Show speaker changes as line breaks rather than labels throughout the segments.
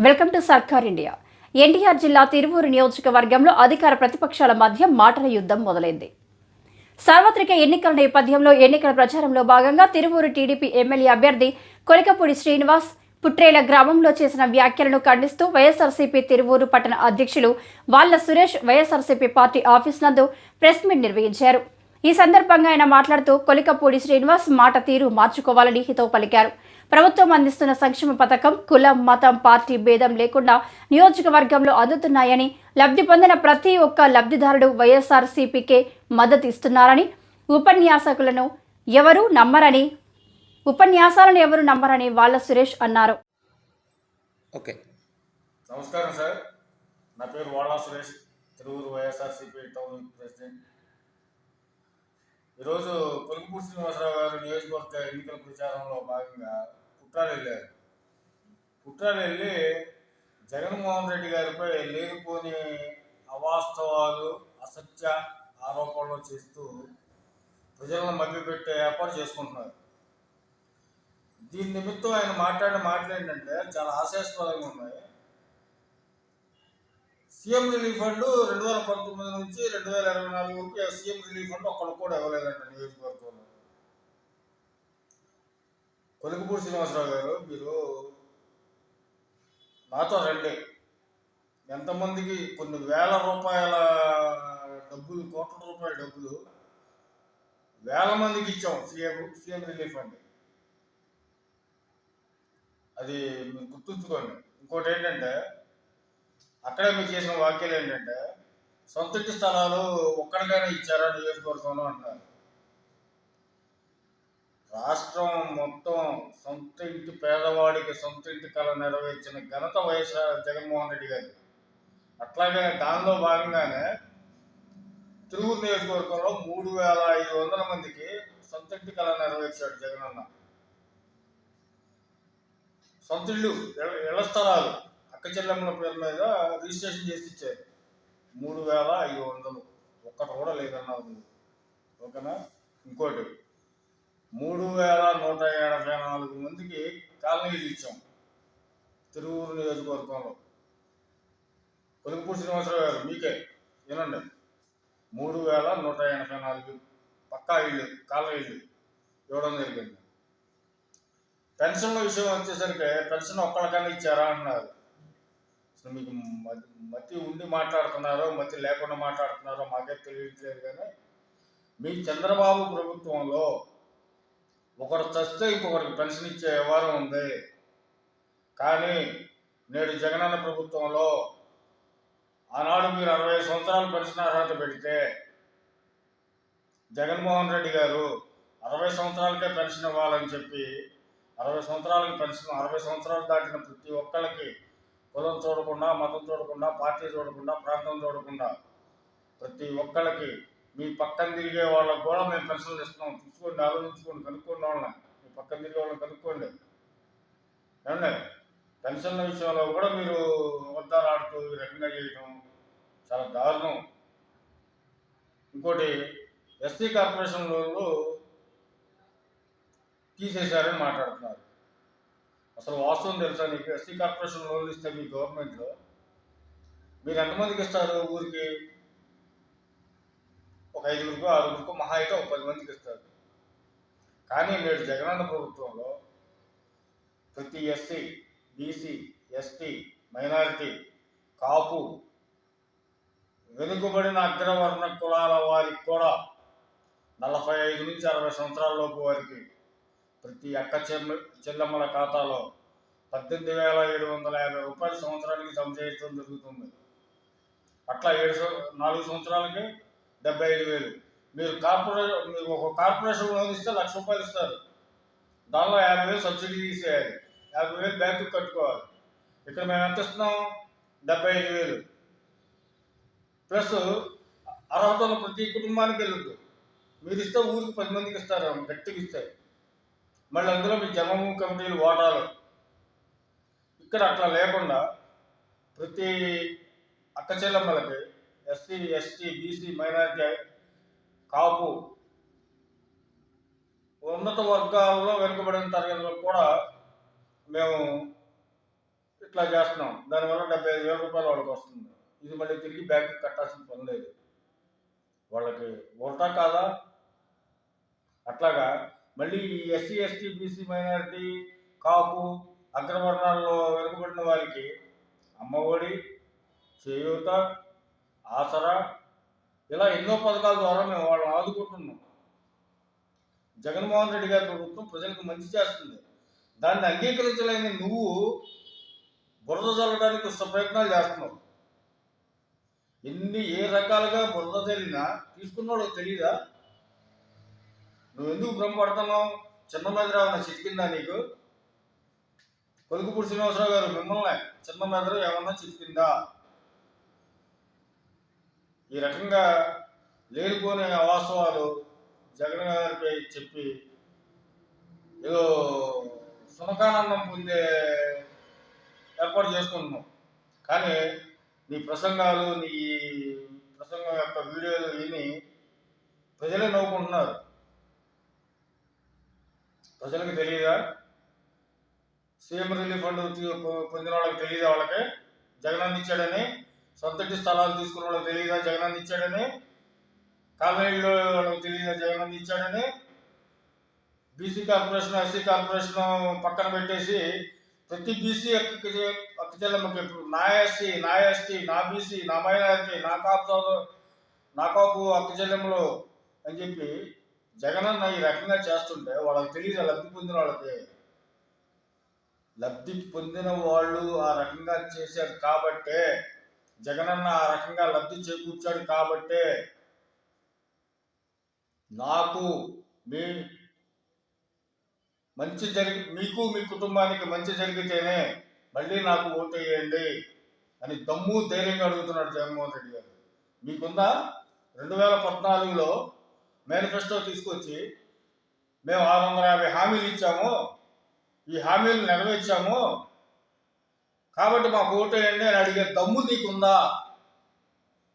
Welcome to సర్కార్ India. NTR జిల్లా తిరువూరు నియోజకవర్గంలో అధికార ప్రతిపక్షాల మధ్య మాటల యుద్ధం మొదలైంది. సార్వత్రిక ఎన్నికల నేపథ్యంలో ఎన్నికల ప్రచారంలో భాగంగా తిరువూరు టీడీపీ ఎమ్మెల్యే అభ్యర్థి కొలికపూడి శ్రీనివాస్ పుట్రేల గ్రామంలో చేసిన వ్యాఖ్యలను ఖండిస్తూ వైఎస్ఆర్సీపీ తిరువూరు పట్టణ అధ్యక్షులు వాళ్ల సురేష్ వైఎస్ఆర్సీపీ పార్టీ ఆఫీస్ నందు ప్రెస్ మీట్ నిర్వహించారు. ఈ సందర్భంగా ఆయన మాట్లాడుతూ కొలికపూడి శ్రీనివాస్ మాట తీరు మార్చుకోవాలని హితవు పలికారు. ప్రభుత్వం అందిస్తున్న సంక్షేమ పథకం కులం మతం పార్టీ భేదం లేకుండా నియోజకవర్గంలో అందుతున్నాయని, లబ్ధి పొందిన ప్రతి ఒక్క లబ్ధిదారుడు వైఎస్ఆర్సీపీకే మద్దతు ఇస్తున్నారని, ఉపన్యాసాలను ఎవరు నమ్మరని వాళ్ల సురేష్ అన్నారు.
నమస్కారం సార్, నా పేరు వాళ్ల సురేష్, తిరువూరు వైఎస్ఆర్సీపీ టౌన్ ప్రెసిడెంట్. ఈరోజు కొలికపూడి శ్రీనివాసరావు గారు నియోజకవర్గ ఎన్నికల ప్రచారంలో భాగంగా కుట్రాలు వెళ్ళి జగన్మోహన్ రెడ్డి గారిపై లేనిపోని అవాస్తవాలు అసత్య ఆరోపణలు చేస్తూ ప్రజలను మభ్యపెట్టే ఏర్పాటు చేసుకుంటున్నారు. దీని నిమిత్తం ఆయన మాట్లాడిన మాటలు ఏంటంటే చాలా హాస్యాస్పదంగా ఉన్నాయి. సీఎం రిలీఫ్ ఫండ్ 2019 నుంచి 2024 వరకు సీఎం రిలీఫ్ ఫండ్ ఒక్కడికి కూడా ఇవ్వలేదంట నియోజకవర్గంలో. కొలికపూడి శ్రీనివాసరావు గారు, మీరు నాతో రండి, ఎంతమందికి కొన్ని వేల రూపాయల డబ్బులు, కోట్ల రూపాయల డబ్బులు వేల మందికి ఇచ్చాం సీఎం రిలీఫ్ ఫండ్. అది మీరు గుర్తుంచుకోండి. ఇంకోటి ఏంటంటే, అక్కడే మీరు చేసిన వ్యాఖ్యలు ఏంటంటే, సొంత ఇంటి స్థలాలు ఒక్కడికైనా ఇచ్చారా నియోజకవర్గంలో అంటున్నారు. రాష్ట్రం మొత్తం సొంత ఇంటి పేదవాడికి సొంత ఇంటి కళ నెరవేర్చిన ఘనత వైఎస్ఆర్ జగన్మోహన్ రెడ్డి గారు. అట్లాగే దానిలో భాగంగానే తిరువూరు నియోజకవర్గంలో 3500 మందికి సొంత ఇంటి కళ నెరవేర్చాడు జగనన్న. సొంత ఇళ్ల స్థలాలు అక్క చెల్లెమ్మల పేరు మీద రిజిస్ట్రేషన్ చేసి ఇచ్చారు. 3500, ఒక్కటి కూడా లేదన్నావు. ఓకేనా? ఇంకోటి 3184 మందికి కాలనీలు ఇచ్చాం తిరువూరు నియోజకవర్గంలో. కొలికపూడి శ్రీనివాసరావు గారు, మీకే వినండి, 3184 పక్కా ఇళ్ళు, కాలనీ ఇళ్ళు ఇవ్వడం జరిగింది. పెన్షన్ల విషయం వచ్చేసరికి పెన్షన్ ఒక్కడికన్నా ఇచ్చారా అన్నారు. అసలు మీకు మతి ఉండి మాట్లాడుతున్నారో మతి లేకుండా మాట్లాడుతున్నారో మాకే తెలియట్లేదు. కానీ మీ చంద్రబాబు ప్రభుత్వంలో ఒకరు చస్తే ఇంకొకరికి పెన్షన్ ఇచ్చే వ్యవహారం ఉంది. కానీ నేడు జగనన్న ప్రభుత్వంలో ఆనాడు మీరు 60 సంవత్సరాలు పెన్షన్ అర్హత పెడితే జగన్మోహన్ రెడ్డి గారు 60 సంవత్సరాలకే పెన్షన్ ఇవ్వాలని చెప్పి 60 సంవత్సరాలకి పెన్షన్, 60 సంవత్సరాలు దాటిన ప్రతి ఒక్కరికి కులం చూడకుండా, మతం చూడకుండా, పార్టీ చూడకుండా, ప్రాంతం చూడకుండా ప్రతి ఒక్కరికి మీ పక్కన తిరిగే వాళ్ళకు కూడా మేము పెన్షన్లు ఇస్తున్నాం. చూసుకోండి, ఆలోచించుకోండి, కనుక్కోండి, వాళ్ళని మీ పక్కన తిరిగే వాళ్ళని కనుక్కోండి. ఏమండి, పెన్షన్ల విషయంలో కూడా మీరు అబద్ధాలు ఆడుతూ ఈ రకంగా చేయడం చాలా దారుణం. ఇంకోటి, ఎస్సీ కార్పొరేషన్ లోన్లు తీసేశారని మాట్లాడుతున్నారు. అసలు వాస్తవం తెలుసా నీకు? ఎస్సీ కార్పొరేషన్ లోన్లు ఇస్తే మీ గవర్నమెంట్లో మీరు ఎంతమందికి ఇస్తారు? ఊరికి ఒక 5గురికో 6గురికో, మహా అయితే ఒక 10 మందికి ఇస్తారు. కానీ నేడు జగనన్న ప్రభుత్వంలో ప్రతి ఎస్సీ, బీసీ, ఎస్టీ, మైనారిటీ, కాపు, వెనుకబడిన అగ్రవర్ణ కులాల వారికి కూడా 45 నుంచి 60 సంవత్సరాల లోపు వారికి ప్రతి అక్క చెల్లెమ్మల ఖాతాలో 18,750 రూపాయలు సంవత్సరానికి జమ చేయడం జరుగుతుంది. అట్లా 4 సంవత్సరాలకి 75,000. మీరు ఒక కార్పొరేషన్ లోన్ ఇస్తే 1,00,000 రూపాయలు ఇస్తారు. దానిలో 50,000 సబ్సిడీ తీసేయాలి, 50,000 బ్యాంకుకి కట్టుకోవాలి. ఇక్కడ మేము ఎంత ఇస్తున్నాం? 75,000 ప్లస్ అర్హత ఉన్న ప్రతి కుటుంబానికి వెళ్ళొద్దు. మీరు ఇస్తే ఊరికి 10 మందికి ఇస్తారు, గట్టిగా ఇస్తారు. మళ్ళీ అందులో మీ జన్మభూమి కమిటీలు ఓటాలు. ఇక్కడ అట్లా లేకుండా ప్రతి అక్క చెల్లెమ్మలకి, ఎస్సీ, ఎస్టీ, బీసీ, మైనారిటీ, కాపు, ఉన్నత వర్గాల్లో వెనుకబడిన తరగతులకు కూడా మేము ఇట్లా చేస్తున్నాం, దానివల్ల 75,000 రూపాయలు వాళ్ళకి వస్తుంది. ఇది మళ్ళీ తిరిగి బ్యాంకుకి కట్టాల్సిన పని లేదు. వాళ్ళకి ఉల్టా కాదా? అట్లాగా మళ్ళీ ఈ ఎస్సీ ఎస్టీ బీసీ మైనారిటీ కాపు అగ్రవర్ణాల్లో వెనుకబడిన వారికి అమ్మఒడి, చేయూత, ఆసరా ఇలా ఎన్నో పథకాల ద్వారా మేము వాళ్ళని ఆదుకుంటున్నాం. జగన్మోహన్ రెడ్డి గారి ప్రభుత్వం ప్రజలకు మంచి చేస్తుంది. దాన్ని అంగీకరించలేని నువ్వు బురద చల్లడానికి ప్రయత్నాలు చేస్తున్నావు. ఏ రకాలుగా బురద చల్లినా తీసుకున్నాడో తెలియదా? నువ్వు ఎందుకు భ్రమపడుతున్నావు? చిన్న మెదడు ఏమన్నా చితికిందా నీకు? కొలుకుపూడి శ్రీనివాసరావు గారు, మిమ్మల్ని చిన్న మెదడు ఏమన్నా చితికిందా? ఈ రకంగా లేనిపోని అవాస్తవాలు జగన్ గారిపై చెప్పి ఏదో సునకానందం పొందే ఏర్పాటు చేసుకుంటున్నాం. కానీ నీ ప్రసంగాలు, నీ ప్రసంగం యొక్క వీడియోలు విని ప్రజలే నవ్వుకుంటున్నారు. ప్రజలకు తెలియదా? సీఎం రిలీఫ్ ఫండ్ పొందిన వాళ్ళకి తెలియదా? వాళ్ళకి జగనన్న ఇచ్చాడని. సొంతటి స్థలాలు తీసుకున్న వాళ్ళకి తెలియదా జగనన్న ఇచ్చాడని? కాలనీలో వాళ్ళకి తెలియదా జగనన్న ఇచ్చాడని? బీసీ కార్పొరేషన్, ఎస్సీ కార్పొరేషన్ పక్కన పెట్టేసి ప్రతి బీసీ అక్కచెల్లెమ్మకి నా ఎస్సీ, నా ఎస్టీ, నా బీసీ, నా మైనారిటీ, నా కాపు అక్కచెల్లెమ్మలు అని చెప్పి జగనన్న ఈ రకంగా చేస్తుంటే వాళ్ళకి తెలియదు. లబ్ధి పొందిన వాళ్ళకి, లబ్ధి పొందిన వాళ్ళు ఆ రకంగా చేశారు కాబట్టే, జగనన్న ఆ రకంగా లబ్ధి చేకూర్చాడు కాబట్టే నాకు మీకు మీ కుటుంబానికి మంచి జరిగితేనే మళ్ళీ నాకు ఓటు వేయండి అని దమ్ము ధైర్యంగా అడుగుతున్నాడు జగన్మోహన్ రెడ్డి గారు. మీకుందా? 2014లో మేనిఫెస్టో తీసుకొచ్చి మేము 650 హామీలు ఇచ్చాము, ఈ హామీలు నెరవేర్చాము కాబట్టి మాకు ఓటు వేయండి అని అడిగే దమ్ము నీకుందా?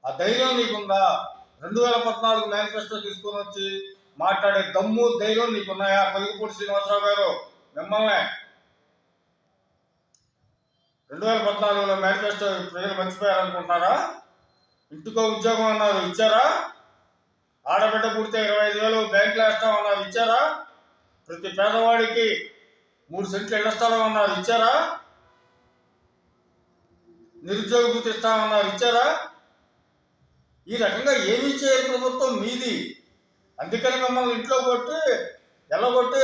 ఆ ధైర్యం నీకుందా? 2014 మేనిఫెస్టో తీసుకొని వచ్చి మాట్లాడే దమ్ము ధైర్యం నీకున్నాయా? కొలుకుపూడి శ్రీనివాసరావు గారు, మిమ్మల్ని 2014లో మేనిఫెస్టో ప్రజలు మర్చిపోయారనుకుంటున్నారా? ఇంటికో ఉద్యోగం అన్నారు, ఇచ్చారా? ఆడబిడ్డ పుడితే 25,000 బ్యాంకులో వేస్తామన్నారు, ఇచ్చారా? ప్రతి పేదవాడికి 3 సెంట్లు ఇళ్ల స్థలం అన్నారు, ఇచ్చారా? నిరుద్యోగ భృతి ఇస్తామన్నారు, ఇచ్చారా? ఈ రకంగా ఏమీ చేయని ప్రభుత్వం మీది. అందుకని మిమ్మల్ని ఇంట్లో కొట్టి ఎల్లగొట్టి